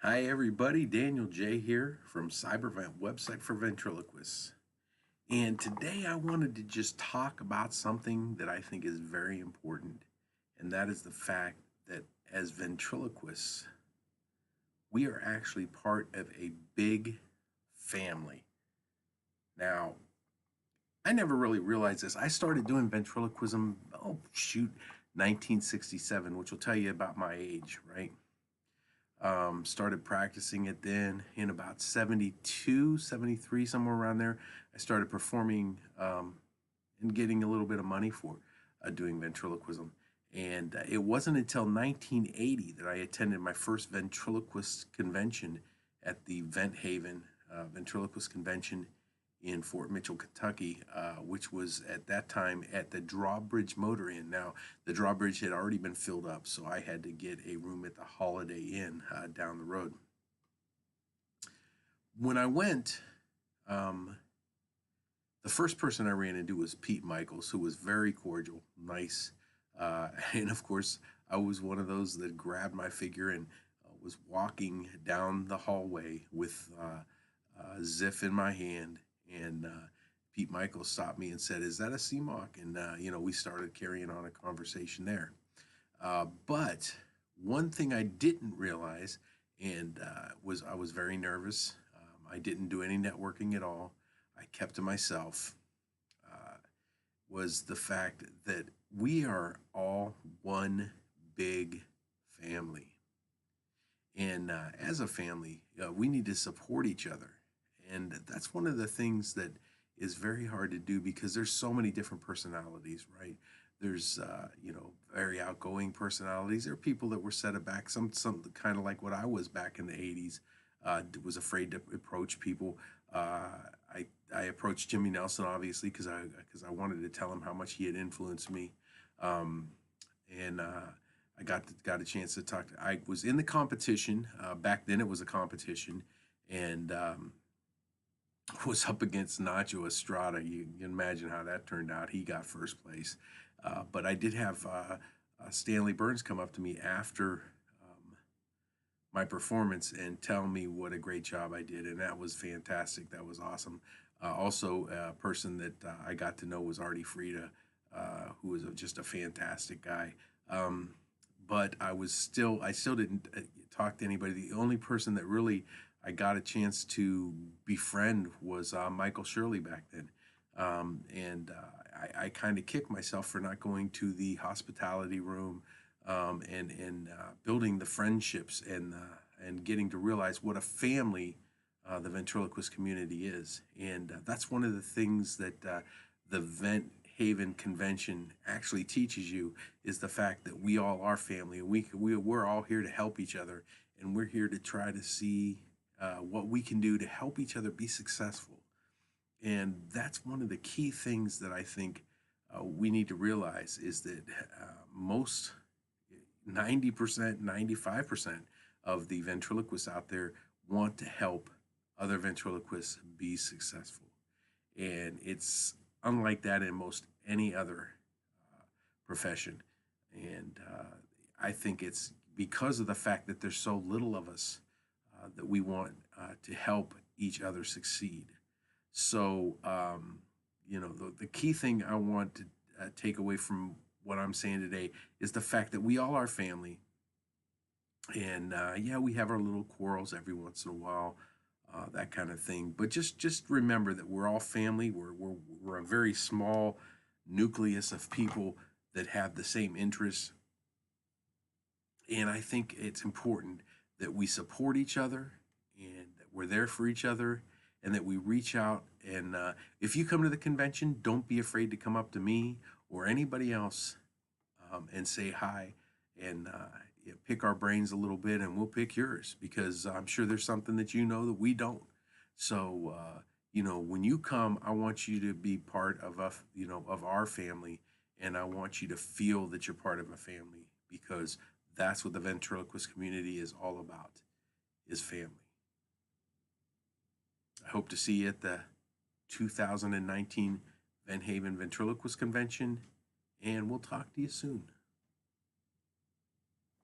Hi everybody, Daniel J here from Cybervent website for ventriloquists. And today I wanted to just talk about something that I think is very important, and that is the fact that as ventriloquists, we are actually part of a big family. Now, I never really realized this. I started doing ventriloquism, 1967, which will tell you about my age, right? Started practicing it then in about 72, 73, somewhere around there. I started performing and getting a little bit of money for doing ventriloquism. And it wasn't until 1980 that I attended my first ventriloquist convention at the Vent Haven Ventriloquist Convention in Fort Mitchell, Kentucky, which was at that time at the Drawbridge Motor Inn. Now, the Drawbridge had already been filled up, so I had to get a room at the Holiday Inn down the road. When I went, the first person I ran into was Pete Michaels, who was very cordial, nice, and of course, I was one of those that grabbed my figure and was walking down the hallway with Ziff in my hand, and Pete Michaels stopped me and said, "Is that a CMOC?" And we started carrying on a conversation there. But one thing I didn't realize, and was I was very nervous. I didn't do any networking at all. I kept to myself. Was the fact that we are all one big family, and as a family, we need to support each other. And that's one of the things that is very hard to do because there's so many different personalities, right? There's very outgoing personalities. There are people that were set aback, some kind of like what I was back in the 80s. Was afraid to approach people. I approached Jimmy Nelson obviously because I wanted to tell him how much he had influenced me, and I got a chance to talk. I was in the competition back then. It was a competition, and was up against Nacho Estrada. You can imagine how that turned out. He got first place, but I did have Stanley Burns come up to me after my performance and tell me what a great job I did, and that was fantastic. That was awesome. Also, a person that I got to know was Artie Frida, who was just a fantastic guy. But I still didn't talk to anybody. The only person that really I got a chance to befriend was Michael Shirley back then. And I kind of kicked myself for not going to the hospitality room, and building the friendships and getting to realize what a family the ventriloquist community is. And that's one of the things that the Vent Haven Convention actually teaches you, is the fact that we all are family, and we're all here to help each other, and we're here to try to see what we can do to help each other be successful. And that's one of the key things that I think we need to realize, is that most 90%, 95% of the ventriloquists out there want to help other ventriloquists be successful. And it's unlike that in most any other profession. And I think it's because of the fact that there's so little of us that we want to help each other succeed. So, the key thing I want to take away from what I'm saying today is the fact that we all are family. And yeah, we have our little quarrels every once in a while, that kind of thing. But just remember that we're all family. We're a very small nucleus of people that have the same interests. And I think it's important that we support each other, and that we're there for each other, and that we reach out. And if you come to the convention, don't be afraid to come up to me or anybody else and say hi, and pick our brains a little bit, and we'll pick yours, because I'm sure there's something that you know that we don't. So when you come, I want you to be part of of our family, and I want you to feel that you're part of a family, because that's what the ventriloquist community is all about, is family. I hope to see you at the 2019 Van Haven Ventriloquist Convention, and we'll talk to you soon.